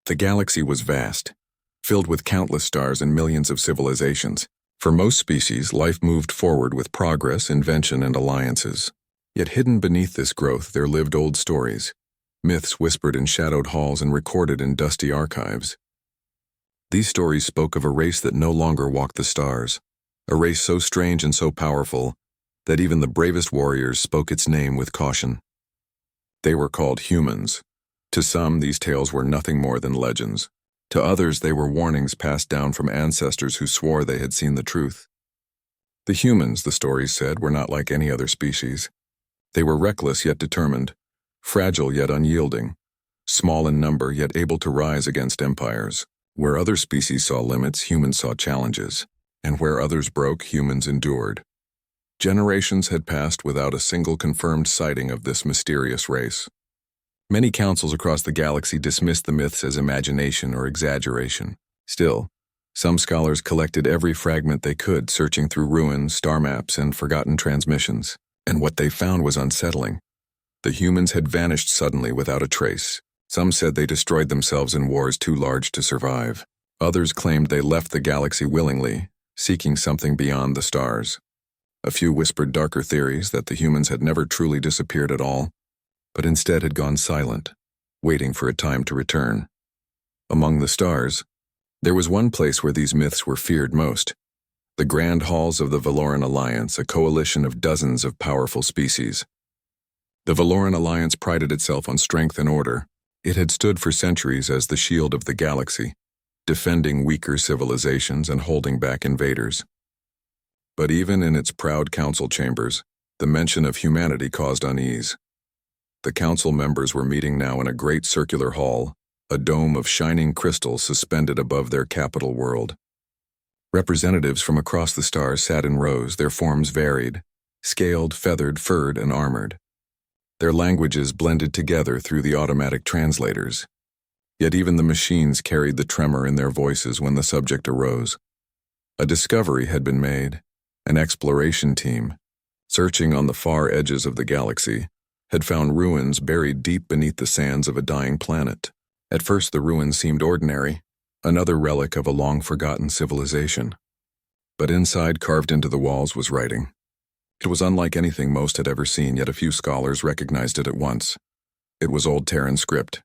The galaxy was vast, filled with countless stars and millions of civilizations. For most species, life moved forward with progress, invention, and alliances. Yet hidden beneath this growth there lived old stories, myths whispered in shadowed halls and recorded in dusty archives. These stories spoke of a race that no longer walked the stars, a race so strange and so powerful that even the bravest warriors spoke its name with caution. They were called humans. To some, these tales were nothing more than legends. To others, they were warnings passed down from ancestors who swore they had seen the truth. The humans, the stories said, were not like any other species. They were reckless yet determined, fragile yet unyielding, small in number yet able to rise against empires. Where other species saw limits, humans saw challenges, and where others broke, humans endured. Generations had passed without a single confirmed sighting of this mysterious race. Many councils across the galaxy dismissed the myths as imagination or exaggeration. Still, some scholars collected every fragment they could, searching through ruins, star maps, and forgotten transmissions. And what they found was unsettling. The humans had vanished suddenly without a trace. Some said they destroyed themselves in wars too large to survive. Others claimed they left the galaxy willingly, seeking something beyond the stars. A few whispered darker theories that the humans had never truly disappeared at all, but instead had gone silent, waiting for a time to return. Among the stars, there was one place where these myths were feared most: the grand halls of the Valoran Alliance, a coalition of dozens of powerful species. The Valoran Alliance prided itself on strength and order. It had stood for centuries as the shield of the galaxy, defending weaker civilizations and holding back invaders. But even in its proud council chambers, the mention of humanity caused unease. The council members were meeting now in a great circular hall, a dome of shining crystal suspended above their capital world. Representatives from across the stars sat in rows, their forms varied, scaled, feathered, furred, and armored. Their languages blended together through the automatic translators. Yet even the machines carried the tremor in their voices when the subject arose. A discovery had been made. An exploration team, searching on the far edges of the galaxy, had found ruins buried deep beneath the sands of a dying planet. At first the ruins seemed ordinary, another relic of a long-forgotten civilization. But inside, carved into the walls, was writing. It was unlike anything most had ever seen, yet a few scholars recognized it at once. It was Old Terran script.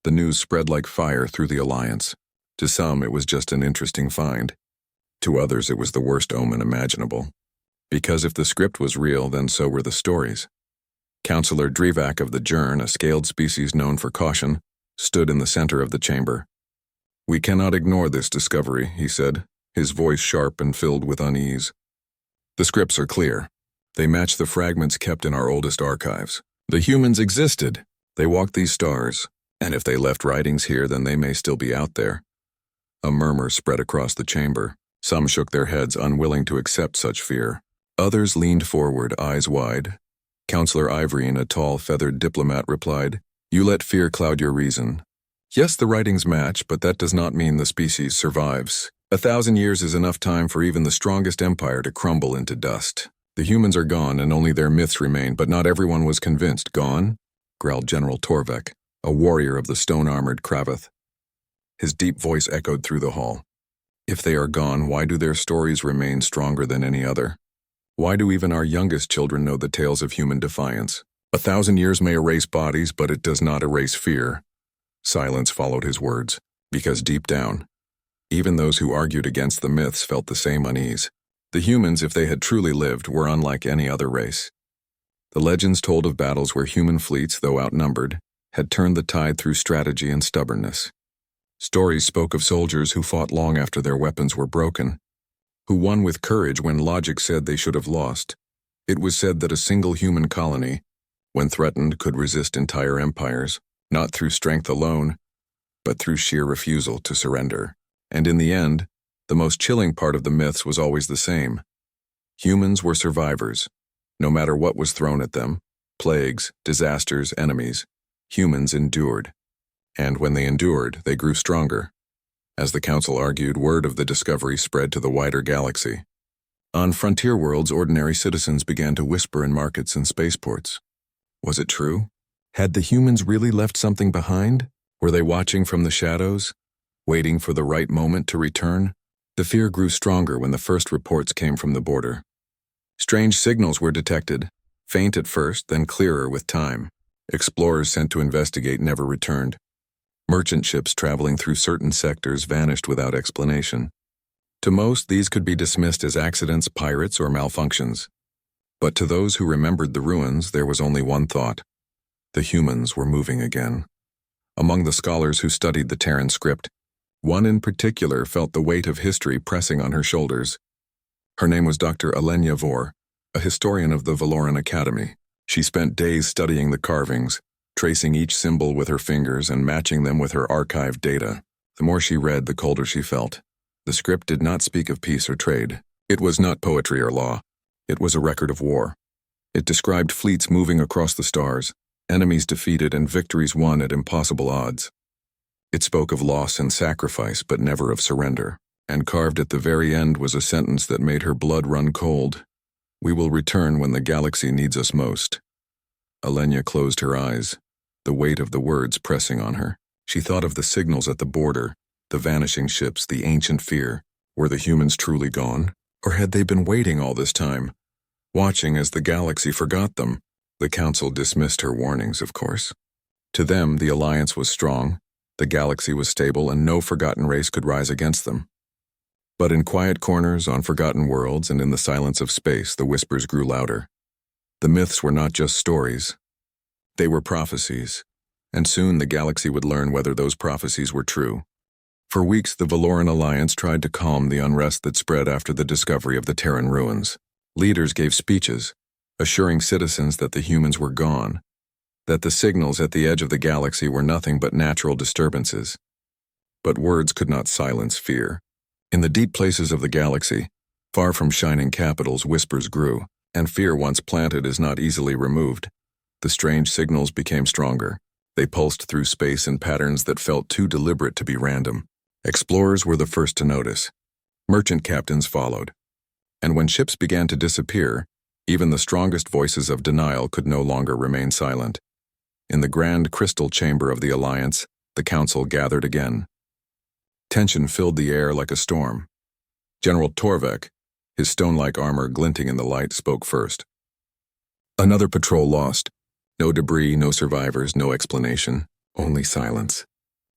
The news spread like fire through the Alliance. To some, it was just an interesting find. To others, it was the worst omen imaginable. Because if the script was real, then so were the stories. Counselor Drivak of the Jern, a scaled species known for caution, stood in the center of the chamber. "We cannot ignore this discovery," he said, his voice sharp and filled with unease. "The scripts are clear. They match the fragments kept in our oldest archives. The humans existed. They walked these stars, and if they left writings here, then they may still be out there." A murmur spread across the chamber. Some shook their heads, unwilling to accept such fear. Others leaned forward, eyes wide. Counselor Ivorine, a tall, feathered diplomat, replied, "You let fear cloud your reason. Yes, the writings match, but that does not mean the species survives. 1,000 years is enough time for even the strongest empire to crumble into dust. The humans are gone, and only their myths remain, but not everyone was convinced." "Gone?" growled General Torvek, a warrior of the stone-armored Kravath. His deep voice echoed through the hall. "If they are gone, why do their stories remain stronger than any other? Why do even our youngest children know the tales of human defiance? 1,000 years may erase bodies, but it does not erase fear." Silence followed his words, because deep down, even those who argued against the myths felt the same unease. The humans, if they had truly lived, were unlike any other race. The legends told of battles where human fleets, though outnumbered, had turned the tide through strategy and stubbornness. Stories spoke of soldiers who fought long after their weapons were broken, who won with courage when logic said they should have lost. It was said that a single human colony, when threatened, could resist entire empires, not through strength alone, but through sheer refusal to surrender. And in the end, the most chilling part of the myths was always the same. Humans were survivors. No matter what was thrown at them, plagues, disasters, enemies, humans endured. And when they endured, they grew stronger. As the council argued, word of the discovery spread to the wider galaxy. On frontier worlds, ordinary citizens began to whisper in markets and spaceports. Was it true? Had the humans really left something behind? Were they watching from the shadows, waiting for the right moment to return? The fear grew stronger when the first reports came from the border. Strange signals were detected, faint at first, then clearer with time. Explorers sent to investigate never returned. Merchant ships traveling through certain sectors vanished without explanation. To most, these could be dismissed as accidents, pirates, or malfunctions. But to those who remembered the ruins, there was only one thought. The humans were moving again. Among the scholars who studied the Terran script, one in particular felt the weight of history pressing on her shoulders. Her name was Dr. Alenya Vor, a historian of the Valoran Academy. She spent days studying the carvings, tracing each symbol with her fingers and matching them with her archived data. The more she read, the colder she felt. The script did not speak of peace or trade. It was not poetry or law. It was a record of war. It described fleets moving across the stars, enemies defeated and victories won at impossible odds. It spoke of loss and sacrifice, but never of surrender. And carved at the very end was a sentence that made her blood run cold. "We will return when the galaxy needs us most." Alenya closed her eyes, the weight of the words pressing on her. She thought of the signals at the border, the vanishing ships, the ancient fear. Were the humans truly gone? Or had they been waiting all this time, watching as the galaxy forgot them? The Council dismissed her warnings, of course. To them, the Alliance was strong, the galaxy was stable, and no forgotten race could rise against them. But in quiet corners, on forgotten worlds, and in the silence of space, the whispers grew louder. The myths were not just stories. They were prophecies, and soon the galaxy would learn whether those prophecies were true. For weeks, the Valoran Alliance tried to calm the unrest that spread after the discovery of the Terran ruins. Leaders gave speeches, assuring citizens that the humans were gone, that the signals at the edge of the galaxy were nothing but natural disturbances. But words could not silence fear. In the deep places of the galaxy, far from shining capitals, whispers grew, and fear once planted is not easily removed. The strange signals became stronger. They pulsed through space in patterns that felt too deliberate to be random. Explorers were the first to notice. Merchant captains followed. And when ships began to disappear, even the strongest voices of denial could no longer remain silent. In the grand crystal chamber of the Alliance, the Council gathered again. Tension filled the air like a storm. General Torvek, his stone-like armor glinting in the light, spoke first. "Another patrol lost. No debris, no survivors, no explanation, only silence.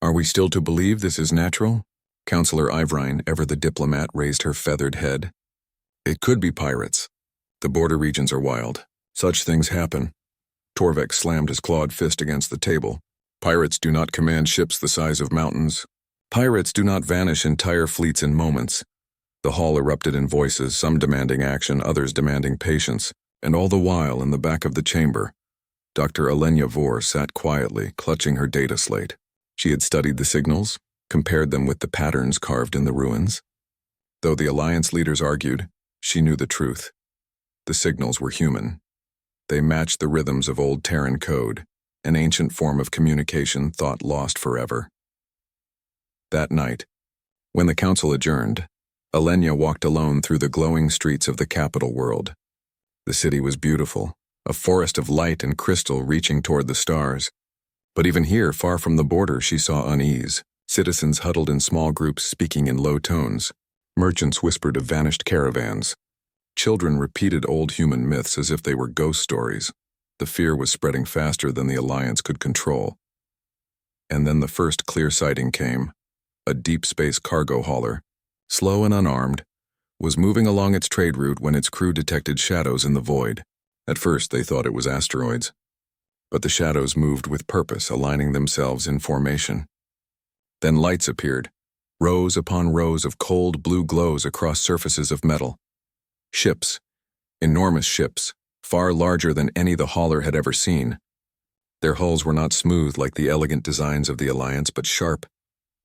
Are we still to believe this is natural?" Counselor Ivrine, ever the diplomat, raised her feathered head. "It could be pirates. The border regions are wild. Such things happen." Torvek slammed his clawed fist against the table. "Pirates do not command ships the size of mountains. Pirates do not vanish entire fleets in moments." The hall erupted in voices, some demanding action, others demanding patience, and all the while, in the back of the chamber, Dr. Alenya Vor sat quietly, clutching her data slate. She had studied the signals, compared them with the patterns carved in the ruins. Though the Alliance leaders argued, she knew the truth. The signals were human. They matched the rhythms of old Terran code, an ancient form of communication thought lost forever. That night, when the Council adjourned, Alenya walked alone through the glowing streets of the capital world. The city was beautiful, a forest of light and crystal reaching toward the stars. But even here, far from the border, she saw unease. Citizens huddled in small groups, speaking in low tones. Merchants whispered of vanished caravans. Children repeated old human myths as if they were ghost stories. The fear was spreading faster than the Alliance could control. And then the first clear sighting came. A deep space cargo hauler, slow and unarmed, was moving along its trade route when its crew detected shadows in the void. At first, they thought it was asteroids. But the shadows moved with purpose, aligning themselves in formation. Then lights appeared, rows upon rows of cold blue glows across surfaces of metal. Ships, enormous ships, far larger than any the hauler had ever seen. Their hulls were not smooth like the elegant designs of the Alliance, but sharp,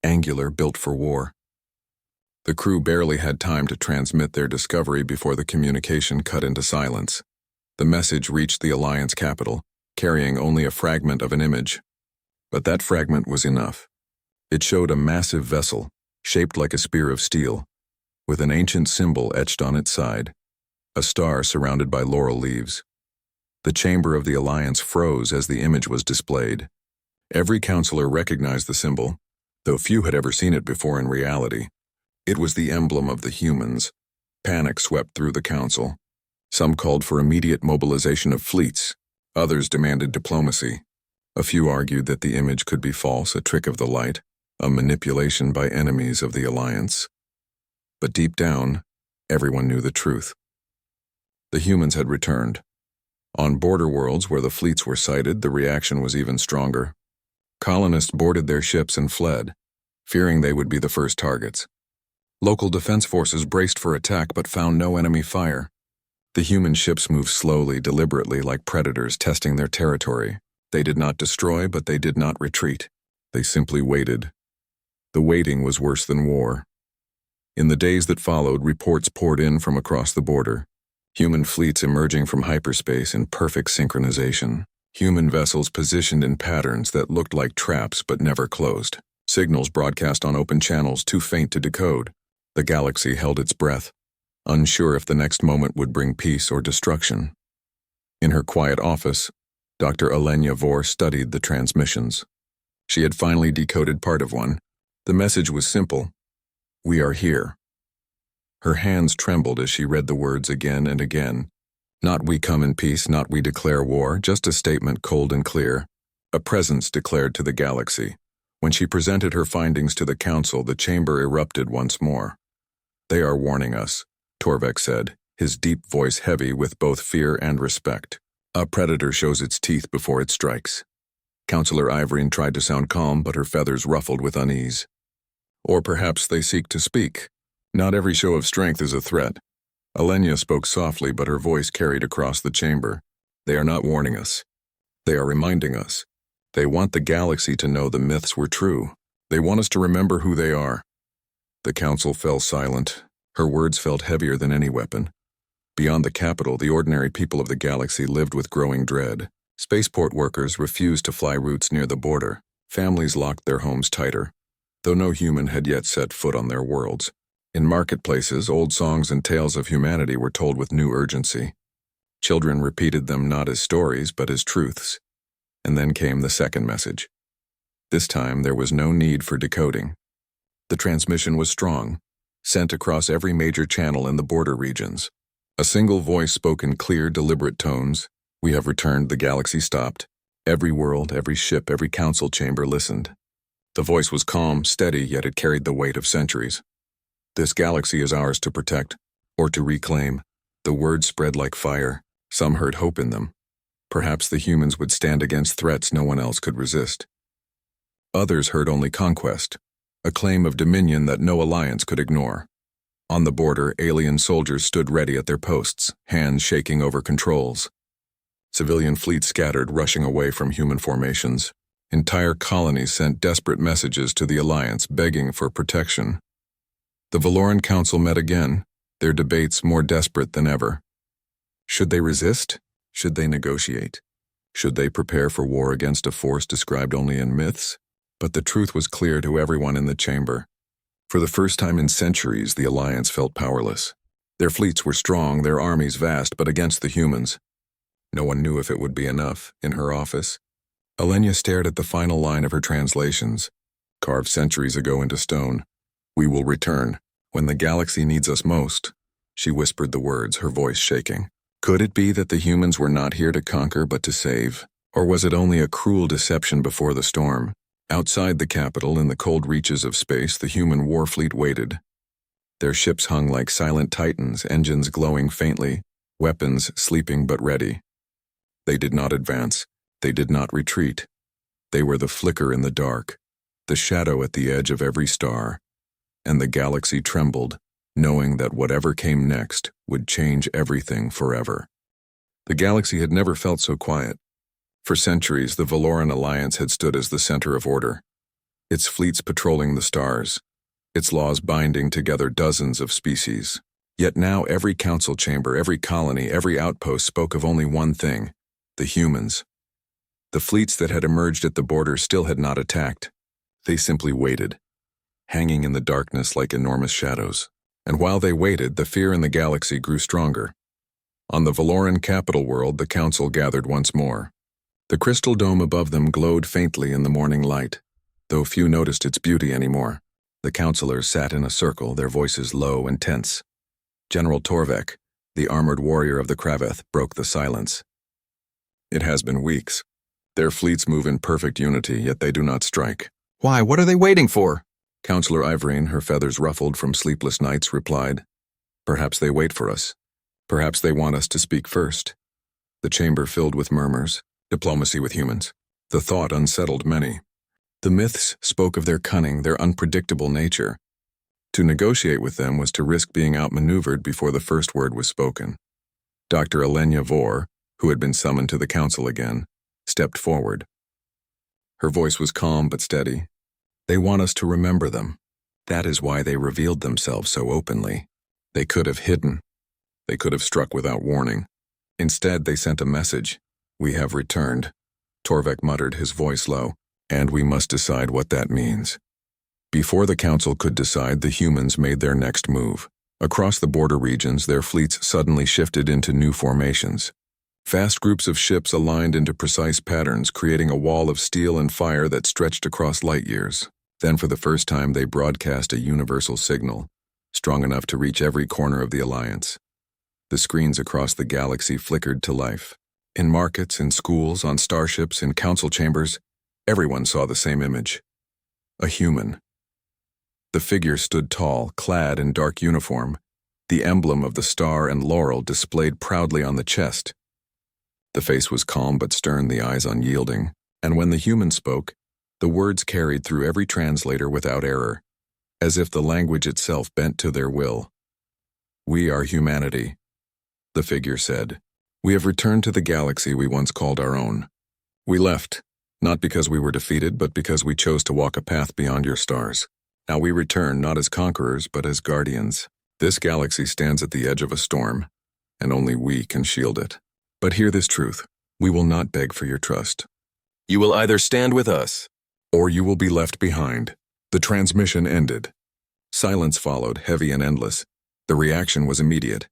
angular, built for war. The crew barely had time to transmit their discovery before the communication cut into silence. The message reached the Alliance capital, carrying only a fragment of an image. But that fragment was enough. It showed a massive vessel, shaped like a spear of steel, with an ancient symbol etched on its side, a star surrounded by laurel leaves. The chamber of the Alliance froze as the image was displayed. Every counselor recognized the symbol, though few had ever seen it before in reality. It was the emblem of the humans. Panic swept through the council. Some called for immediate mobilization of fleets. Others demanded diplomacy. A few argued that the image could be false, a trick of the light, a manipulation by enemies of the Alliance. But deep down, everyone knew the truth. The humans had returned. On border worlds where the fleets were sighted, the reaction was even stronger. Colonists boarded their ships and fled, fearing they would be the first targets. Local defense forces braced for attack but found no enemy fire. The human ships moved slowly, deliberately, like predators testing their territory. They did not destroy, but they did not retreat. They simply waited. The waiting was worse than war. In the days that followed, reports poured in from across the border. Human fleets emerging from hyperspace in perfect synchronization. Human vessels positioned in patterns that looked like traps but never closed. Signals broadcast on open channels too faint to decode. The galaxy held its breath, unsure if the next moment would bring peace or destruction. In her quiet office, Dr. Alenya Vor studied the transmissions. She had finally decoded part of one. The message was simple: "We are here." Her hands trembled as she read the words again and again. Not "we come in peace," not "we declare war," just a statement cold and clear. A presence declared to the galaxy. When she presented her findings to the council, the chamber erupted once more. "They are warning us," Torvek said, his deep voice heavy with both fear and respect. "A predator shows its teeth before it strikes." Counselor Ivorine tried to sound calm, but her feathers ruffled with unease. "Or perhaps they seek to speak. Not every show of strength is a threat." Alenya spoke softly, but her voice carried across the chamber. "They are not warning us. They are reminding us. They want the galaxy to know the myths were true. They want us to remember who they are." The council fell silent. Her words felt heavier than any weapon. Beyond the capital, the ordinary people of the galaxy lived with growing dread. Spaceport workers refused to fly routes near the border. Families locked their homes tighter, though no human had yet set foot on their worlds. In marketplaces, old songs and tales of humanity were told with new urgency. Children repeated them not as stories, but as truths. And then came the second message. This time, there was no need for decoding. The transmission was strong, sent across every major channel in the border regions. A single voice spoke in clear, deliberate tones. "We have returned," the galaxy stopped. Every world, every ship, every council chamber listened. The voice was calm, steady, yet it carried the weight of centuries. "This galaxy is ours to protect, or to reclaim." The words spread like fire. Some heard hope in them. Perhaps the humans would stand against threats no one else could resist. Others heard only conquest, a claim of dominion that no alliance could ignore. On the border, alien soldiers stood ready at their posts, hands shaking over controls. Civilian fleets scattered, rushing away from human formations. Entire colonies sent desperate messages to the Alliance, begging for protection. The Valoran Council met again, their debates more desperate than ever. Should they resist? Should they negotiate? Should they prepare for war against a force described only in myths? But the truth was clear to everyone in the chamber. For the first time in centuries, the Alliance felt powerless. Their fleets were strong, their armies vast, but against the humans. No one knew if it would be enough. In her office, Alenya stared at the final line of her translations, carved centuries ago into stone. "We will return, when the galaxy needs us most." She whispered the words, her voice shaking. Could it be that the humans were not here to conquer but to save? Or was it only a cruel deception before the storm? Outside the capital, in the cold reaches of space, the human war fleet waited. Their ships hung like silent titans, engines glowing faintly, weapons sleeping but ready. They did not advance. They did not retreat. They were the flicker in the dark, the shadow at the edge of every star. And the galaxy trembled, knowing that whatever came next would change everything forever. The galaxy had never felt so quiet. For centuries, the Valoran Alliance had stood as the center of order, its fleets patrolling the stars, its laws binding together dozens of species. Yet now every council chamber, every colony, every outpost spoke of only one thing: the humans. The fleets that had emerged at the border still had not attacked. They simply waited, hanging in the darkness like enormous shadows. And while they waited, the fear in the galaxy grew stronger. On the Valoran capital world, the council gathered once more. The crystal dome above them glowed faintly in the morning light, though few noticed its beauty anymore. The counselors sat in a circle, their voices low and tense. General Torvek, the armored warrior of the Kraveth, broke the silence. It has been weeks. Their fleets move in perfect unity, yet they do not strike. Why, what are they waiting for? Counselor Ivorine, her feathers ruffled from sleepless nights, replied, "Perhaps they wait for us. Perhaps they want us to speak first." The chamber filled with murmurs. Diplomacy with humans. The thought unsettled many. The myths spoke of their cunning, their unpredictable nature. To negotiate with them was to risk being outmaneuvered before the first word was spoken. Dr. Elenya Vor, who had been summoned to the council again, stepped forward. Her voice was calm but steady. "They want us to remember them. That is why they revealed themselves so openly. They could have hidden. They could have struck without warning. Instead, they sent a message. 'We have returned,'" Torvek muttered, his voice low, "and we must decide what that means." Before the council could decide, the humans made their next move. Across the border regions, their fleets suddenly shifted into new formations. Vast groups of ships aligned into precise patterns, creating a wall of steel and fire that stretched across light years. Then for the first time, they broadcast a universal signal, strong enough to reach every corner of the Alliance. The screens across the galaxy flickered to life. In markets, in schools, on starships, in council chambers, everyone saw the same image. A human. The figure stood tall, clad in dark uniform, the emblem of the star and laurel displayed proudly on the chest. The face was calm but stern, the eyes unyielding, and when the human spoke, the words carried through every translator without error, as if the language itself bent to their will. "We are humanity," the figure said. "We have returned to the galaxy we once called our own. We left, not because we were defeated, but because we chose to walk a path beyond your stars. Now we return not as conquerors, but as guardians. This galaxy stands at the edge of a storm, and only we can shield it. But hear this truth. We will not beg for your trust. You will either stand with us, or you will be left behind." The transmission ended. Silence followed, heavy and endless. The reaction was immediate.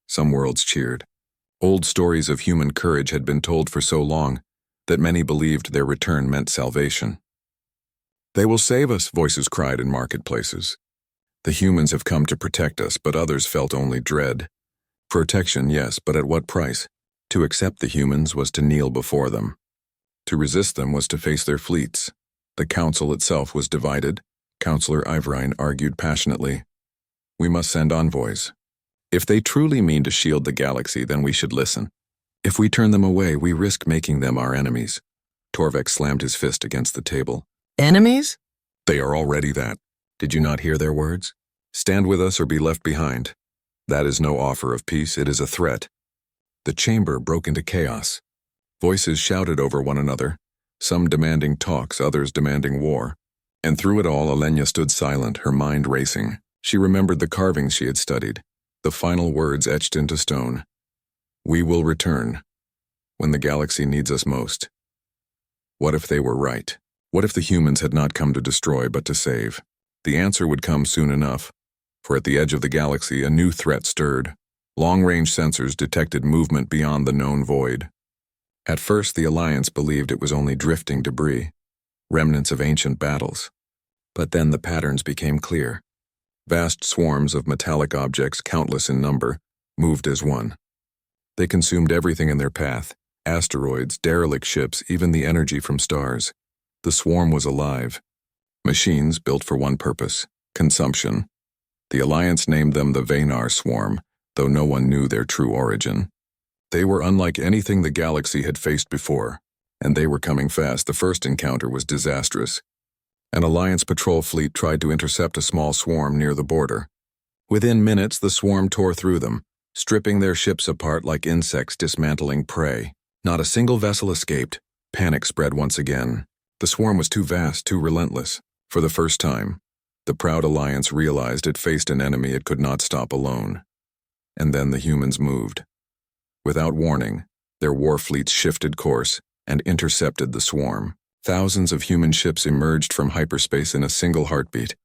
Some worlds cheered. Old stories of human courage had been told for so long that many believed their return meant salvation. "They will save us," voices cried in marketplaces. "The humans have come to protect us," but others felt only dread. Protection, yes, but at what price? To accept the humans was to kneel before them. To resist them was to face their fleets. The council itself was divided. Counselor Ivorine argued passionately. "We must send envoys. If they truly mean to shield the galaxy, then we should listen. If we turn them away, we risk making them our enemies." Torvek slammed his fist against the table. Enemies? "They are already that. Did you not hear their words? Stand with us or be left behind. That is no offer of peace, it is a threat." The chamber broke into chaos. Voices shouted over one another, some demanding talks, others demanding war. And through it all, Elenya stood silent, her mind racing. She remembered the carvings she had studied, the final words etched into stone. "We will return, when the galaxy needs us most." What if they were right? What if the humans had not come to destroy but to save? The answer would come soon enough, for at the edge of the galaxy a new threat stirred. Long-range sensors detected movement beyond the known void. At first, the Alliance believed it was only drifting debris, remnants of ancient battles. But then the patterns became clear. Vast swarms of metallic objects, countless in number, moved as one. They consumed everything in their path, asteroids, derelict ships, even the energy from stars. The swarm was alive. Machines built for one purpose, consumption. The Alliance named them the Venar Swarm, though no one knew their true origin. They were unlike anything the galaxy had faced before, and they were coming fast. The first encounter was disastrous. An Alliance patrol fleet tried to intercept a small swarm near the border. Within minutes, the swarm tore through them, stripping their ships apart like insects dismantling prey. Not a single vessel escaped. Panic spread once again. The swarm was too vast, too relentless. For the first time, the proud Alliance realized it faced an enemy it could not stop alone. And then the humans moved. Without warning, their war fleets shifted course and intercepted the swarm. Thousands of human ships emerged from hyperspace in a single heartbeat,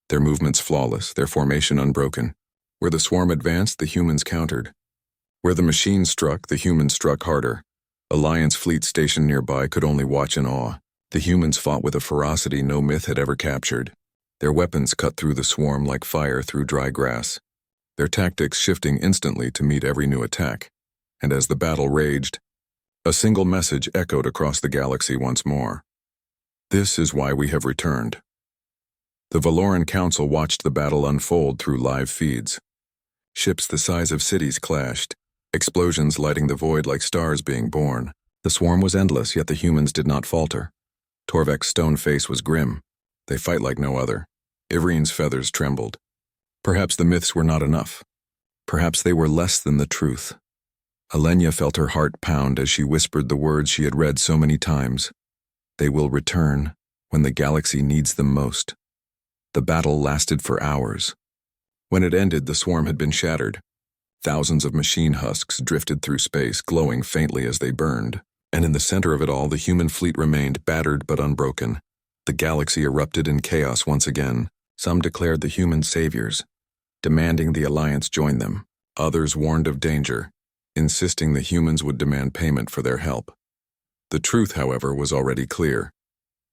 their movements flawless, their formation unbroken. Where the swarm advanced, the humans countered. Where the machines struck, the humans struck harder. Alliance fleet stationed nearby could only watch in awe. The humans fought with a ferocity no myth had ever captured. Their weapons cut through the swarm like fire through dry grass, their tactics shifting instantly to meet every new attack. And as the battle raged, a single message echoed across the galaxy once more. This is why we have returned. The Valoran Council watched the battle unfold through live feeds. Ships the size of cities clashed, explosions lighting the void like stars being born. The swarm was endless, yet the humans did not falter. Torvek's stone face was grim. They fight like no other. Ivrine's feathers trembled. Perhaps the myths were not enough. Perhaps they were less than the truth. Alenia felt her heart pound as she whispered the words she had read so many times. They will return when the galaxy needs them most. The battle lasted for hours. When it ended, the swarm had been shattered. Thousands of machine husks drifted through space, glowing faintly as they burned. And in the center of it all, the human fleet remained battered but unbroken. The galaxy erupted in chaos once again. Some declared the humans saviors, demanding the Alliance join them. Others warned of danger, insisting the humans would demand payment for their help. The truth, however, was already clear.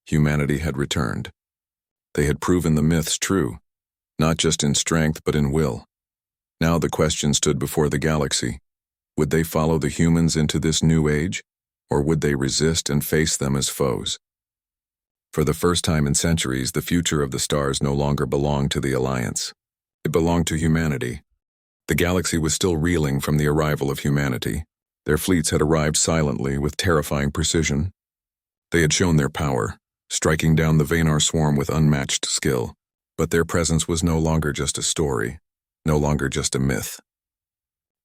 Humanity had returned. They had proven the myths true, not just in strength but in will. Now the question stood before the galaxy. Would they follow the humans into this new age, or would they resist and face them as foes? For the first time in centuries, the future of the stars no longer belonged to the Alliance. It belonged to humanity. The galaxy was still reeling from the arrival of humanity. Their fleets had arrived silently with terrifying precision. They had shown their power, striking down the Vanar swarm with unmatched skill. But their presence was no longer just a story, no longer just a myth.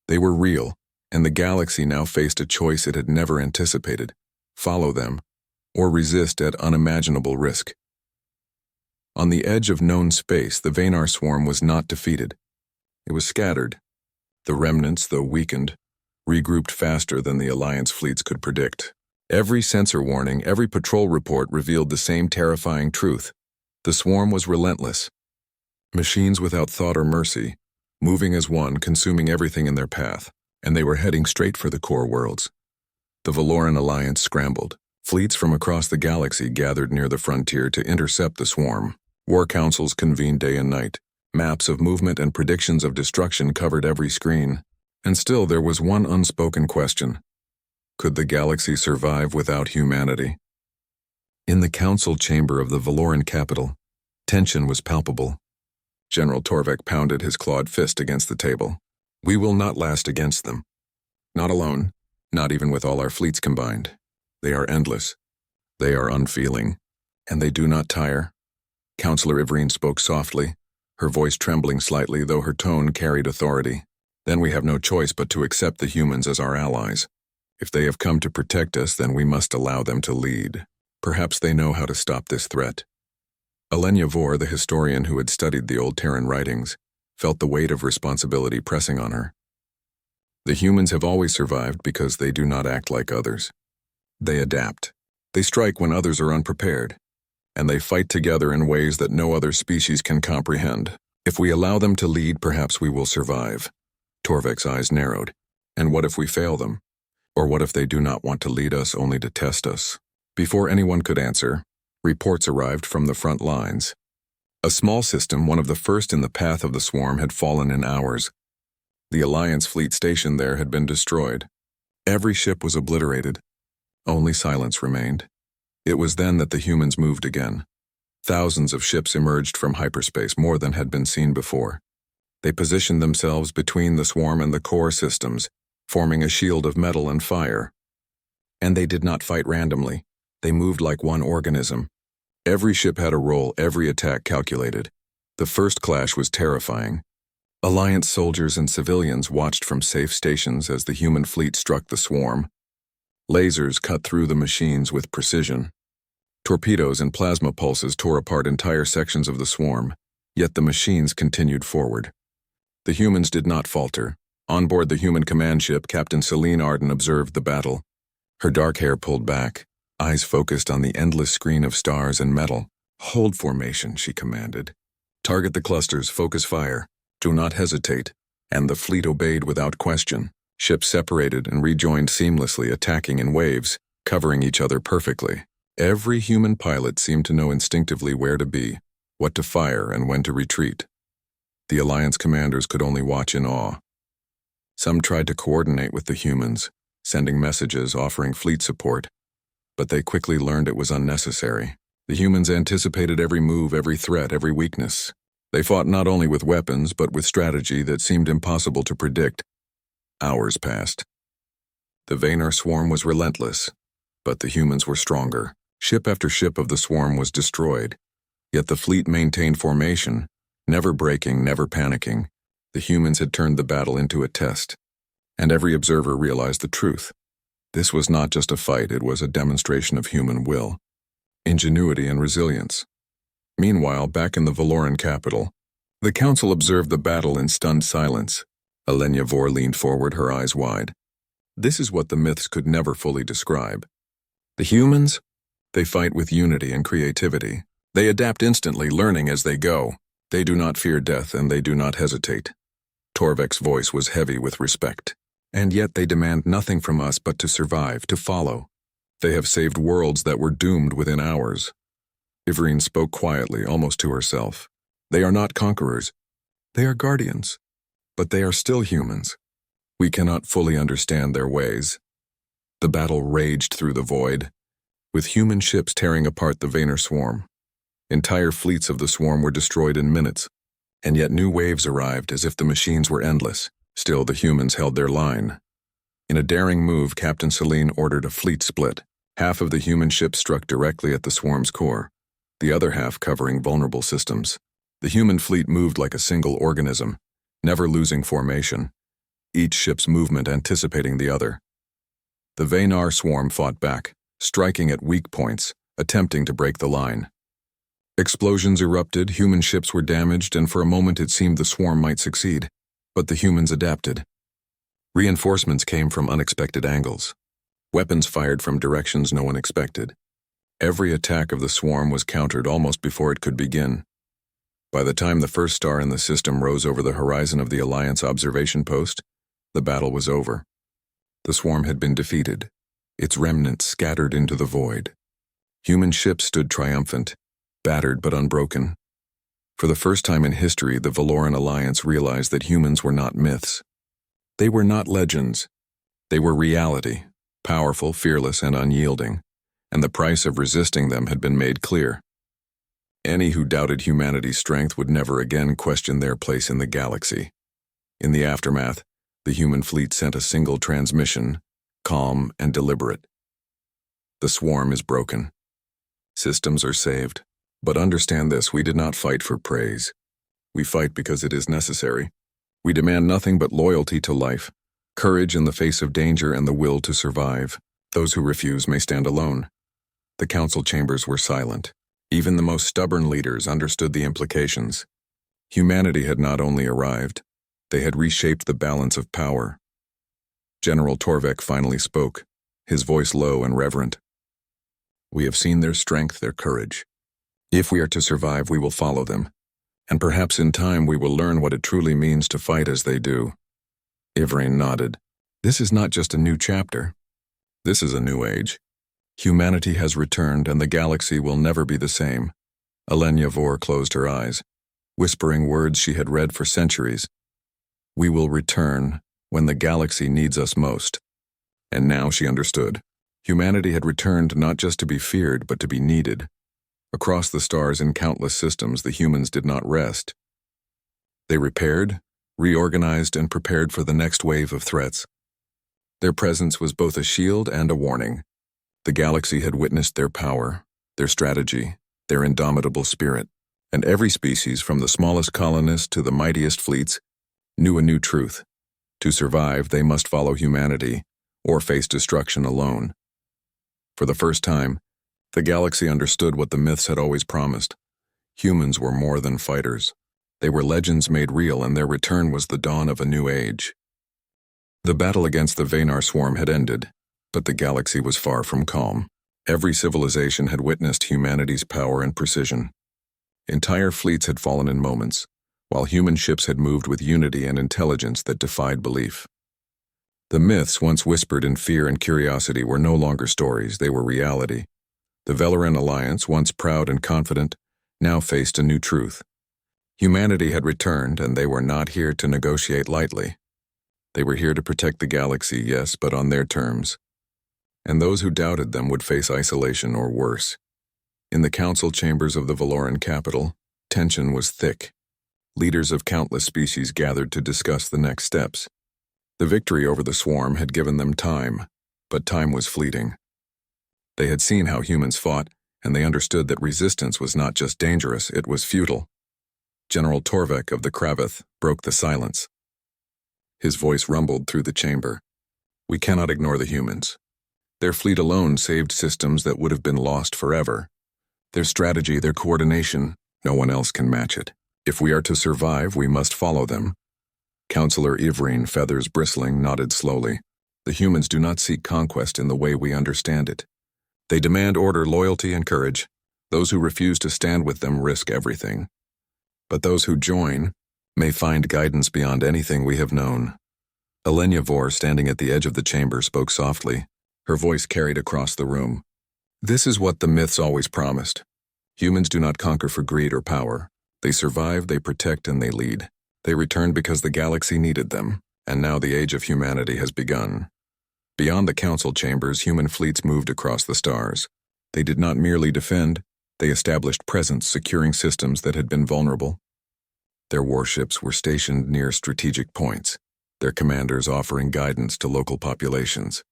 They were real, and the galaxy now faced a choice it had never anticipated: follow them, or resist at unimaginable risk. On the edge of known space, the Vanar swarm was not defeated. It was scattered. The remnants, though weakened, regrouped faster than the Alliance fleets could predict. Every sensor warning, every patrol report revealed the same terrifying truth. The swarm was relentless. Machines without thought or mercy, moving as one, consuming everything in their path, and they were heading straight for the core worlds. The Valoran Alliance scrambled. Fleets from across the galaxy gathered near the frontier to intercept the swarm. War councils convened day and night. Maps of movement and predictions of destruction covered every screen. And still there was one unspoken question. Could the galaxy survive without humanity? In the council chamber of the Valoran capital, tension was palpable. General Torvek pounded his clawed fist against the table. We will not last against them. Not alone, not even with all our fleets combined. They are endless. They are unfeeling. And they do not tire. Counselor Ivrine spoke softly, her voice trembling slightly, though her tone carried authority. Then we have no choice but to accept the humans as our allies. If they have come to protect us, then we must allow them to lead. Perhaps they know how to stop this threat. Alenia Vor, the historian who had studied the old Terran writings, felt the weight of responsibility pressing on her. The humans have always survived because they do not act like others. They adapt. They strike when others are unprepared. And they fight together in ways that no other species can comprehend. If we allow them to lead, perhaps we will survive. Torvek's eyes narrowed. And what if we fail them? Or what if they do not want to lead us, only to test us? Before anyone could answer, reports arrived from the front lines. A small system, one of the first in the path of the swarm, had fallen in hours. The Alliance fleet stationed there had been destroyed. Every ship was obliterated. Only silence remained. It was then that the humans moved again. Thousands of ships emerged from hyperspace, more than had been seen before. They positioned themselves between the swarm and the core systems, forming a shield of metal and fire. And they did not fight randomly. They moved like one organism. Every ship had a role, every attack calculated. The first clash was terrifying. Alliance soldiers and civilians watched from safe stations as the human fleet struck the swarm. Lasers cut through the machines with precision. Torpedoes and plasma pulses tore apart entire sections of the swarm, yet the machines continued forward. The humans did not falter. On board the human command ship, Captain Celine Arden observed the battle. Her dark hair pulled back, eyes focused on the endless screen of stars and metal. Hold formation, she commanded. Target the clusters, focus fire. Do not hesitate. And the fleet obeyed without question. Ships separated and rejoined seamlessly, attacking in waves, covering each other perfectly. Every human pilot seemed to know instinctively where to be, what to fire, and when to retreat. The Alliance commanders could only watch in awe. Some tried to coordinate with the humans, sending messages, offering fleet support, but they quickly learned it was unnecessary. The humans anticipated every move, every threat, every weakness. They fought not only with weapons, but with strategy that seemed impossible to predict. Hours passed. The Venar swarm was relentless, but the humans were stronger. Ship after ship of the swarm was destroyed, yet the fleet maintained formation, never breaking, never panicking. The humans had turned the battle into a test, and every observer realized the truth. This was not just a fight, it was a demonstration of human will, ingenuity, and resilience. Meanwhile, back in the Valoran capital, the council observed the battle in stunned silence. Alenia Vor leaned forward, her eyes wide. This is what the myths could never fully describe. The humans? They fight with unity and creativity. They adapt instantly, learning as they go. They do not fear death, and they do not hesitate. Torvek's voice was heavy with respect. And yet they demand nothing from us but to survive, to follow. They have saved worlds that were doomed within hours. Ivreen spoke quietly, almost to herself. They are not conquerors. They are guardians. But they are still humans. We cannot fully understand their ways. The battle raged through the void, with human ships tearing apart the Venar swarm. Entire fleets of the swarm were destroyed in minutes, and yet new waves arrived as if the machines were endless. Still, the humans held their line. In a daring move, Captain Selene ordered a fleet split. Half of the human ships struck directly at the swarm's core, the other half covering vulnerable systems. The human fleet moved like a single organism, never losing formation, each ship's movement anticipating the other. The Venar swarm fought back, striking at weak points, attempting to break the line. Explosions erupted, human ships were damaged, and for a moment it seemed the swarm might succeed. But the humans adapted. Reinforcements came from unexpected angles. Weapons fired from directions no one expected. Every attack of the swarm was countered almost before it could begin. By the time the first star in the system rose over the horizon of the Alliance observation post, the battle was over. The swarm had been defeated, its remnants scattered into the void. Human ships stood triumphant, battered but unbroken. For the first time in history, the Valoran Alliance realized that humans were not myths. They were not legends. They were reality, powerful, fearless, and unyielding, and the price of resisting them had been made clear. Any who doubted humanity's strength would never again question their place in the galaxy. In the aftermath, the human fleet sent a single transmission, calm and deliberate. The swarm is broken. Systems are saved. But understand this, we did not fight for praise. We fight because it is necessary. We demand nothing but loyalty to life, courage in the face of danger, and the will to survive. Those who refuse may stand alone. The council chambers were silent. Even the most stubborn leaders understood the implications. Humanity had not only arrived, they had reshaped the balance of power. General Torvek finally spoke, his voice low and reverent. We have seen their strength, their courage. If we are to survive, we will follow them, and perhaps in time we will learn what it truly means to fight as they do. Ivreen nodded. This is not just a new chapter. This is a new age. Humanity has returned, and the galaxy will never be the same. Alenia Vor closed her eyes, whispering words she had read for centuries. We will return when the galaxy needs us most. And now she understood. Humanity had returned not just to be feared, but to be needed. Across the stars in countless systems, the humans did not rest. They repaired, reorganized, and prepared for the next wave of threats. Their presence was both a shield and a warning. The galaxy had witnessed their power, their strategy, their indomitable spirit, and every species, from the smallest colonists to the mightiest fleets, knew a new truth. To survive, they must follow humanity, or face destruction alone. For the first time, the galaxy understood what the myths had always promised. Humans were more than fighters. They were legends made real, and their return was the dawn of a new age. The battle against the Venar swarm had ended, but the galaxy was far from calm. Every civilization had witnessed humanity's power and precision. Entire fleets had fallen in moments, while human ships had moved with unity and intelligence that defied belief. The myths once whispered in fear and curiosity were no longer stories, they were reality. The Valoran Alliance, once proud and confident, now faced a new truth. Humanity had returned, and they were not here to negotiate lightly. They were here to protect the galaxy, yes, but on their terms. And those who doubted them would face isolation or worse. In the council chambers of the Valoran capital, tension was thick. Leaders of countless species gathered to discuss the next steps. The victory over the swarm had given them time, but time was fleeting. They had seen how humans fought, and they understood that resistance was not just dangerous, it was futile. General Torvek of the Kraveth broke the silence. His voice rumbled through the chamber. We cannot ignore the humans. Their fleet alone saved systems that would have been lost forever. Their strategy, their coordination, no one else can match it. If we are to survive, we must follow them. Counselor Ivrine, feathers bristling, nodded slowly. The humans do not seek conquest in the way we understand it. They demand order, loyalty, and courage. Those who refuse to stand with them risk everything. But those who join may find guidance beyond anything we have known. Alenia Vor, standing at the edge of the chamber, spoke softly. Her voice carried across the room. This is what the myths always promised. Humans do not conquer for greed or power. They survive, they protect, and they lead. They returned because the galaxy needed them, and now the age of humanity has begun. Beyond the council chambers, human fleets moved across the stars. They did not merely defend, they established presence, securing systems that had been vulnerable. Their warships were stationed near strategic points, their commanders offering guidance to local populations.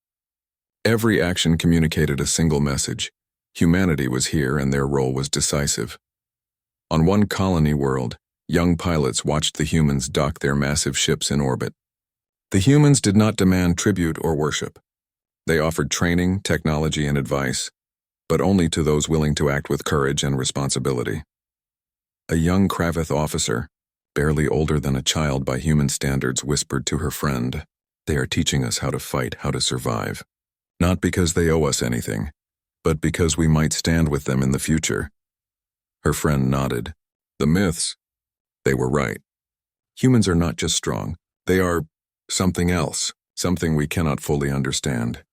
Every action communicated a single message. Humanity was here, and their role was decisive. On one colony world, young pilots watched the humans dock their massive ships in orbit. The humans did not demand tribute or worship. They offered training, technology, and advice, but only to those willing to act with courage and responsibility. A young Kraveth officer, barely older than a child by human standards, whispered to her friend, "They are teaching us how to fight, how to survive. Not because they owe us anything, but because we might stand with them in the future." Her friend nodded. The myths, they were right. Humans are not just strong, they are something else, something we cannot fully understand.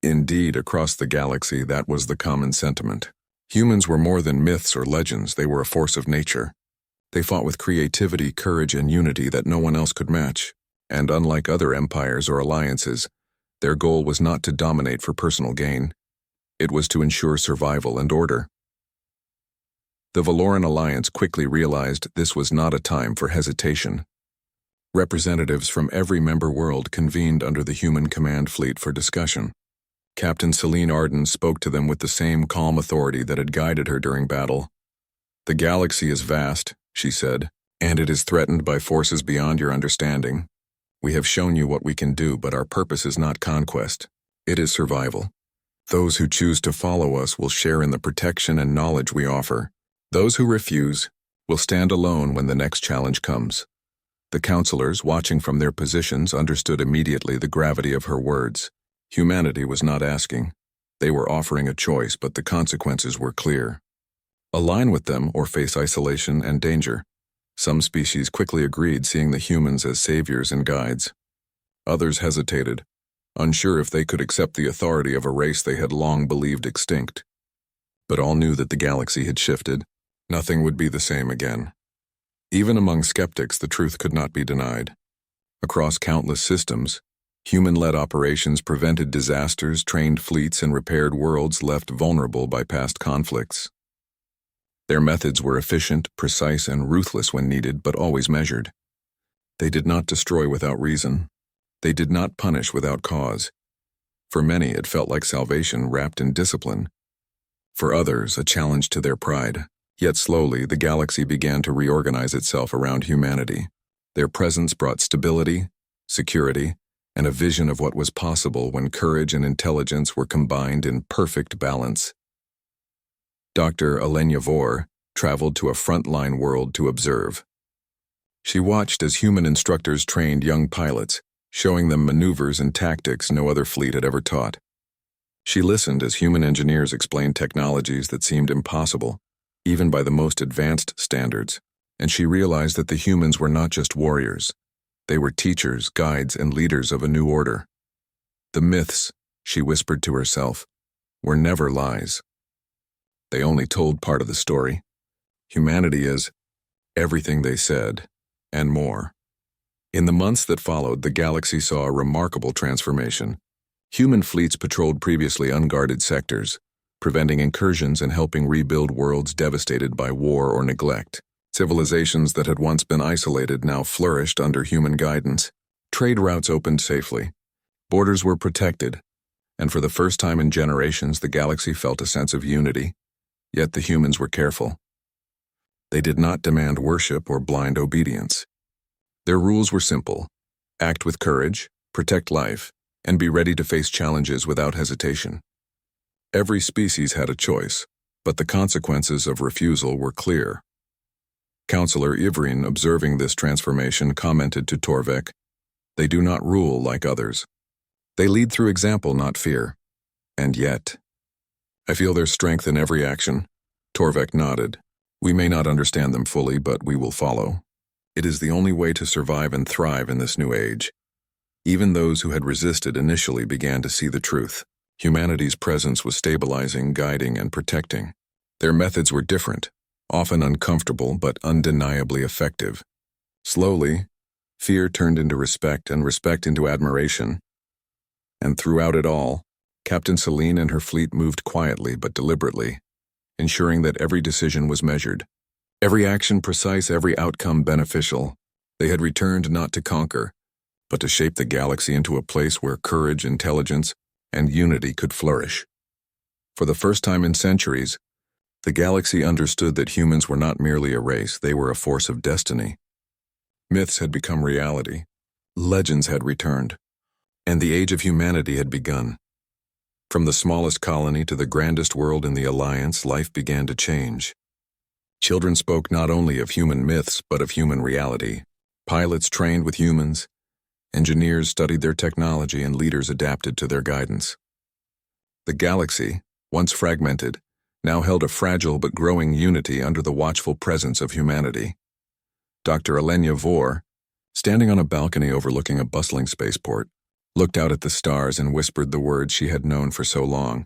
Indeed, across the galaxy, that was the common sentiment. Humans were more than myths or legends, they were a force of nature. They fought with creativity, courage, and unity that no one else could match. And unlike other empires or alliances, their goal was not to dominate for personal gain. It was to ensure survival and order. The Valoran Alliance quickly realized this was not a time for hesitation. Representatives from every member world convened under the human command fleet for discussion. Captain Celine Arden spoke to them with the same calm authority that had guided her during battle. "The galaxy is vast," she said, "and it is threatened by forces beyond your understanding. We have shown you what we can do, but our purpose is not conquest. It is survival. Those who choose to follow us will share in the protection and knowledge we offer. Those who refuse will stand alone when the next challenge comes." The counselors, watching from their positions, understood immediately the gravity of her words. Humanity was not asking. They were offering a choice, but the consequences were clear. Align with them or face isolation and danger. Some species quickly agreed, seeing the humans as saviors and guides. Others hesitated, unsure if they could accept the authority of a race they had long believed extinct. But all knew that the galaxy had shifted. Nothing would be the same again. Even among skeptics, the truth could not be denied. Across countless systems, human-led operations prevented disasters, trained fleets, and repaired worlds left vulnerable by past conflicts. Their methods were efficient, precise, and ruthless when needed, but always measured. They did not destroy without reason. They did not punish without cause. For many, it felt like salvation wrapped in discipline. For others, a challenge to their pride. Yet slowly, the galaxy began to reorganize itself around humanity. Their presence brought stability, security, and a vision of what was possible when courage and intelligence were combined in perfect balance. Dr. Alenia Vor traveled to a frontline world to observe. She watched as human instructors trained young pilots, showing them maneuvers and tactics no other fleet had ever taught. She listened as human engineers explained technologies that seemed impossible, even by the most advanced standards, and she realized that the humans were not just warriors. They were teachers, guides, and leaders of a new order. The myths, she whispered to herself, were never lies. They only told part of the story. Humanity is everything they said, and more. In the months that followed, the galaxy saw a remarkable transformation. Human fleets patrolled previously unguarded sectors, preventing incursions and helping rebuild worlds devastated by war or neglect. Civilizations that had once been isolated now flourished under human guidance. Trade routes opened safely. Borders were protected, and for the first time in generations, the galaxy felt a sense of unity. Yet the humans were careful. They did not demand worship or blind obedience. Their rules were simple: act with courage, protect life, and be ready to face challenges without hesitation. Every species had a choice, but the consequences of refusal were clear. Counselor Ivrin, observing this transformation, commented to Torvek, "They do not rule like others. They lead through example, not fear. And yet, I feel their strength in every action." Torvek nodded. "We may not understand them fully, but we will follow. It is the only way to survive and thrive in this new age." Even those who had resisted initially began to see the truth. Humanity's presence was stabilizing, guiding, and protecting. Their methods were different, often uncomfortable but undeniably effective. Slowly, fear turned into respect and respect into admiration. And throughout it all, Captain Celine and her fleet moved quietly but deliberately, ensuring that every decision was measured, every action precise, every outcome beneficial. They had returned not to conquer, but to shape the galaxy into a place where courage, intelligence, and unity could flourish. For the first time in centuries, the galaxy understood that humans were not merely a race, they were a force of destiny. Myths had become reality, legends had returned, and the age of humanity had begun. From the smallest colony to the grandest world in the Alliance, life began to change. Children spoke not only of human myths, but of human reality. Pilots trained with humans, engineers studied their technology, and leaders adapted to their guidance. The galaxy, once fragmented, now held a fragile but growing unity under the watchful presence of humanity. Dr. Elenya Vor, standing on a balcony overlooking a bustling spaceport, looked out at the stars and whispered the words she had known for so long.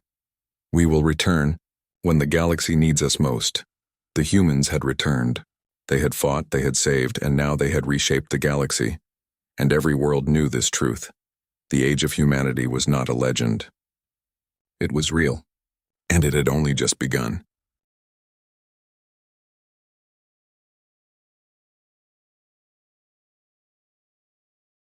"We will return when the galaxy needs us most." The humans had returned. They had fought, they had saved, and now they had reshaped the galaxy. And every world knew this truth. The age of humanity was not a legend. It was real, and it had only just begun.